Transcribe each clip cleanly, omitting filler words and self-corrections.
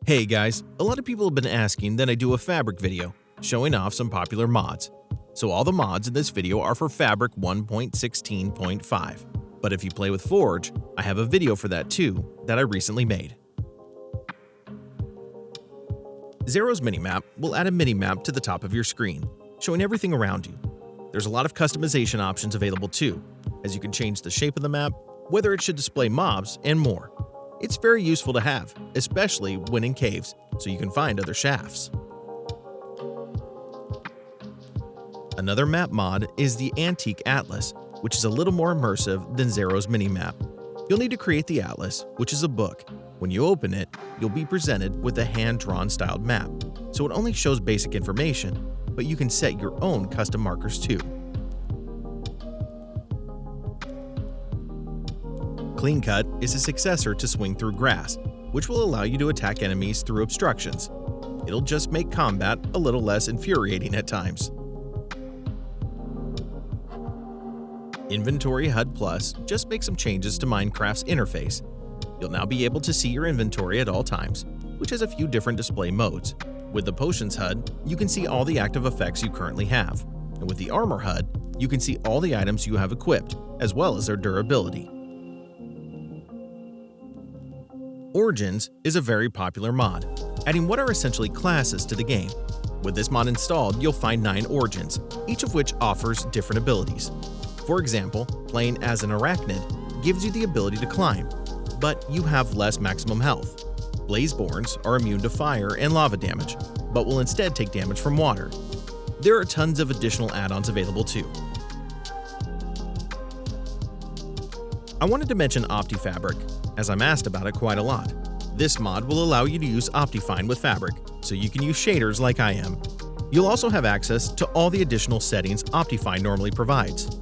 Hey guys, a lot of people have been asking that I do a Fabric video, showing off some popular mods. So all the mods in this video are for Fabric 1.16.5. But if you play with Forge, I have a video for that too that I recently made. Xaero's Minimap will add a minimap to the top of your screen, showing everything around you. There's a lot of customization options available too, as you can change the shape of the map, whether it should display mobs, and more. It's very useful to have, especially when in caves, so you can find other shafts. Another map mod is the Antique Atlas, which is a little more immersive than Xaero's Minimap. You'll need to create the atlas, which is a book. When you open it, you'll be presented with a hand-drawn styled map, so it only shows basic information, but you can set your own custom markers too. Clean Cut is a successor to Swing Through Grass, which will allow you to attack enemies through obstructions. It'll just make combat a little less infuriating at times. Inventory HUD Plus just makes some changes to Minecraft's interface. You'll now be able to see your inventory at all times, which has a few different display modes. With the Potions HUD, you can see all the active effects you currently have, and with the Armor HUD, you can see all the items you have equipped, as well as their durability. Origins is a very popular mod, adding what are essentially classes to the game. With this mod installed, you'll find 9 origins, each of which offers different abilities. For example, playing as an arachnid gives you the ability to climb, but you have less maximum health. Blazeborns are immune to fire and lava damage, but will instead take damage from water. There are tons of additional add-ons available too. I wanted to mention OptiFabric, as I'm asked about it quite a lot. This mod will allow you to use Optifine with Fabric, so you can use shaders like I am. You'll also have access to all the additional settings Optifine normally provides.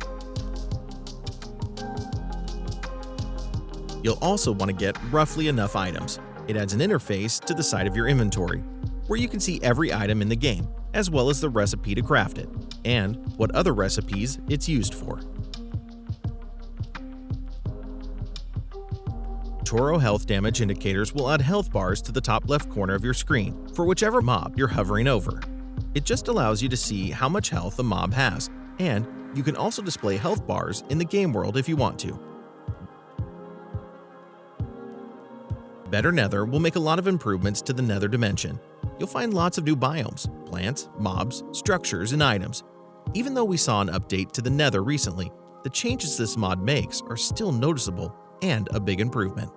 You'll also want to get roughly enough items. It adds an interface to the side of your inventory, where you can see every item in the game, as well as the recipe to craft it, and what other recipes it's used for. ToroHealth damage indicators will add health bars to the top left corner of your screen for whichever mob you're hovering over. It just allows you to see how much health a mob has, and you can also display health bars in the game world if you want to. Better Nether will make a lot of improvements to the Nether dimension. You'll find lots of new biomes, plants, mobs, structures, and items. Even though we saw an update to the Nether recently, the changes this mod makes are still noticeable and a big improvement.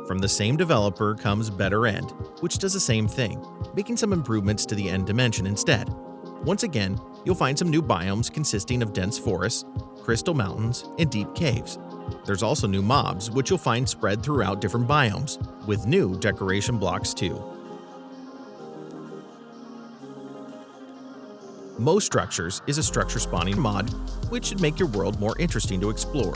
From the same developer comes Better End, which does the same thing, making some improvements to the end dimension instead. Once again, you'll find some new biomes consisting of dense forests, crystal mountains, and deep caves. There's also new mobs, which you'll find spread throughout different biomes, with new decoration blocks too. Most Structures is a structure spawning mod, which should make your world more interesting to explore.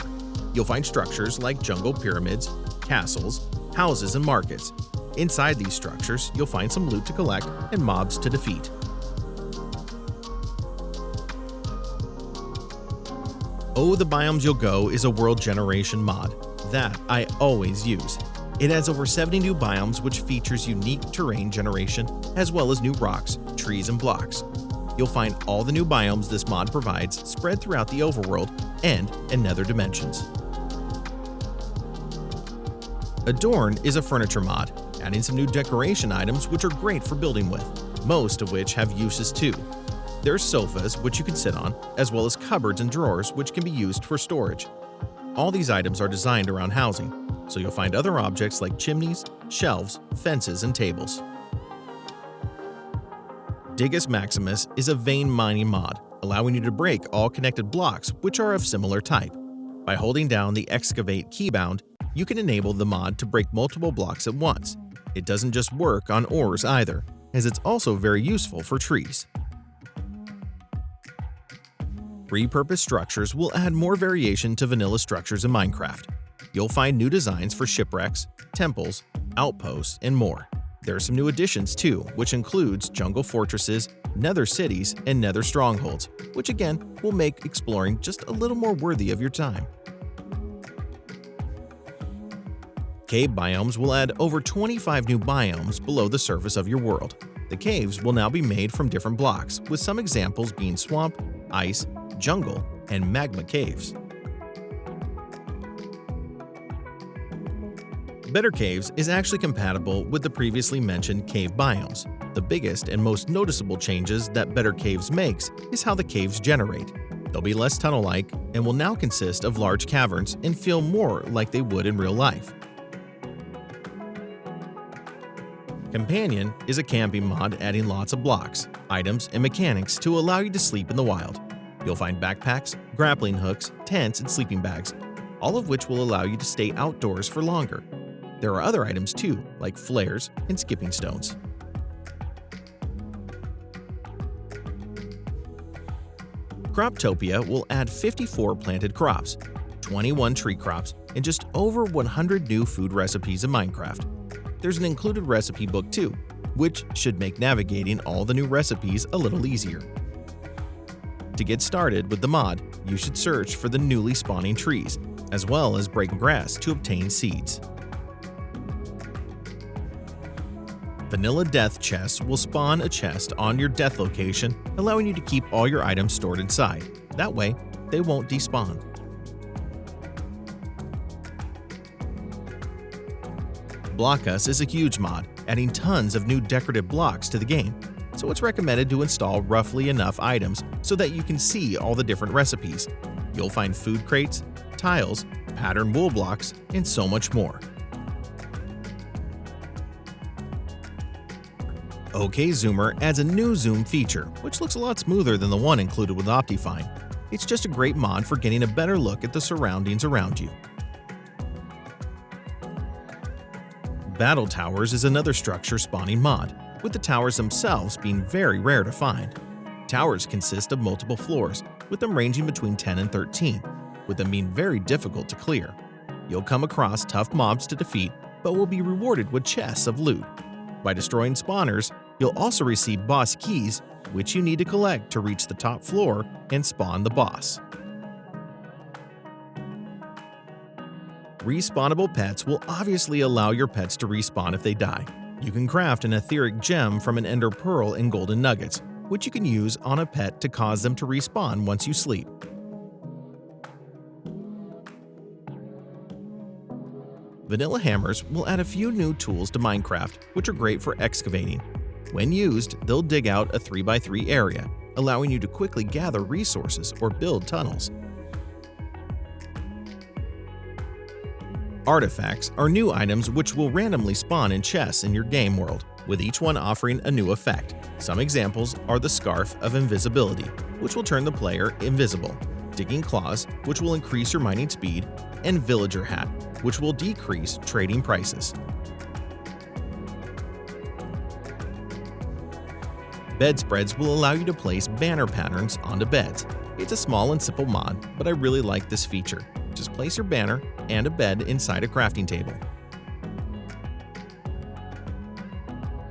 You'll find structures like jungle pyramids, castles, houses, and markets. Inside these structures, you'll find some loot to collect and mobs to defeat. Oh, the Biomes You'll Go is a world generation mod that I always use. It has over 70 new biomes which features unique terrain generation as well as new rocks, trees, and blocks. You'll find all the new biomes this mod provides spread throughout the overworld and in Nether dimensions. Adorn is a furniture mod, adding some new decoration items which are great for building with, most of which have uses too. There's sofas which you can sit on, as well as cupboards and drawers which can be used for storage. All these items are designed around housing, so you'll find other objects like chimneys, shelves, fences, and tables. Diggus Maximus is a vein mining mod, allowing you to break all connected blocks which are of similar type. By holding down the Excavate keybound, you can enable the mod to break multiple blocks at once. It doesn't just work on ores either, as it's also very useful for trees. Repurposed Structures will add more variation to vanilla structures in Minecraft. You'll find new designs for shipwrecks, temples, outposts, and more. There are some new additions too, which includes jungle fortresses, nether cities, and nether strongholds, which again will make exploring just a little more worthy of your time. Cave biomes will add over 25 new biomes below the surface of your world. The caves will now be made from different blocks, with some examples being swamp, ice, jungle, and magma caves. Better Caves is actually compatible with the previously mentioned cave biomes. The biggest and most noticeable changes that Better Caves makes is how the caves generate. They'll be less tunnel-like and will now consist of large caverns and feel more like they would in real life. Campanion is a camping mod adding lots of blocks, items, and mechanics to allow you to sleep in the wild. You'll find backpacks, grappling hooks, tents, and sleeping bags, all of which will allow you to stay outdoors for longer. There are other items too, like flares and skipping stones. Croptopia will add 54 planted crops, 21 tree crops, and just over 100 new food recipes in Minecraft. There's an included recipe book too, which should make navigating all the new recipes a little easier. To get started with the mod, you should search for the newly spawning trees, as well as break grass to obtain seeds. Vanilla Death chests will spawn a chest on your death location, allowing you to keep all your items stored inside. That way, they won't despawn. Blockus is a huge mod, adding tons of new decorative blocks to the game, so it's recommended to install roughly enough items so that you can see all the different recipes. You'll find food crates, tiles, patterned wool blocks, and so much more. OK Zoomer adds a new zoom feature, which looks a lot smoother than the one included with Optifine. It's just a great mod for getting a better look at the surroundings around you. Battle Towers is another structure spawning mod, with the towers themselves being very rare to find. Towers consist of multiple floors, with them ranging between 10 and 13, with them being very difficult to clear. You'll come across tough mobs to defeat, but will be rewarded with chests of loot. By destroying spawners, you'll also receive boss keys, which you need to collect to reach the top floor and spawn the boss. Respawnable Pets will obviously allow your pets to respawn if they die. You can craft an etheric gem from an ender pearl and golden nuggets, which you can use on a pet to cause them to respawn once you sleep. Vanilla Hammers will add a few new tools to Minecraft, which are great for excavating. When used, they'll dig out a 3x3 area, allowing you to quickly gather resources or build tunnels. Artifacts are new items which will randomly spawn in chests in your game world, with each one offering a new effect. Some examples are the Scarf of Invisibility, which will turn the player invisible, Digging Claws, which will increase your mining speed, and Villager Hat, which will decrease trading prices. Bedspreads will allow you to place banner patterns onto beds. It's a small and simple mod, but I really like this feature. Just place your banner and a bed inside a crafting table.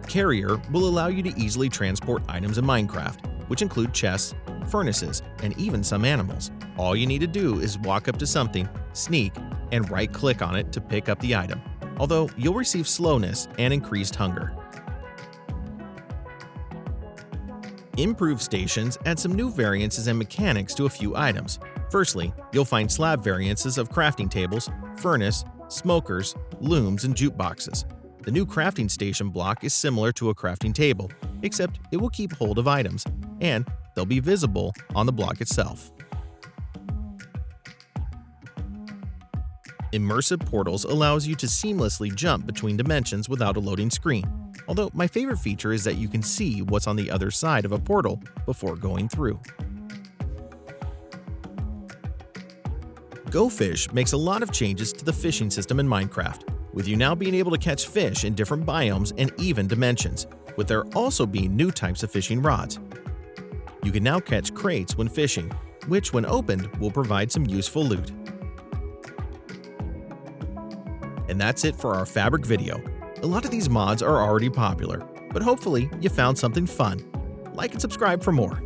Carrier will allow you to easily transport items in Minecraft, which include chests, furnaces, and even some animals. All you need to do is walk up to something, sneak, and right-click on it to pick up the item, although you'll receive slowness and increased hunger. Improved Stations add some new variances and mechanics to a few items. Firstly, you'll find slab variances of crafting tables, furnace, smokers, looms, and jukeboxes. The new crafting station block is similar to a crafting table, except it will keep hold of items, and they'll be visible on the block itself. Immersive Portals allows you to seamlessly jump between dimensions without a loading screen, although my favorite feature is that you can see what's on the other side of a portal before going through. Go Fish makes a lot of changes to the fishing system in Minecraft, with you now being able to catch fish in different biomes and even dimensions, with there also being new types of fishing rods. You can now catch crates when fishing, which when opened will provide some useful loot. And that's it for our Fabric video. A lot of these mods are already popular, but hopefully you found something fun. Like and subscribe for more.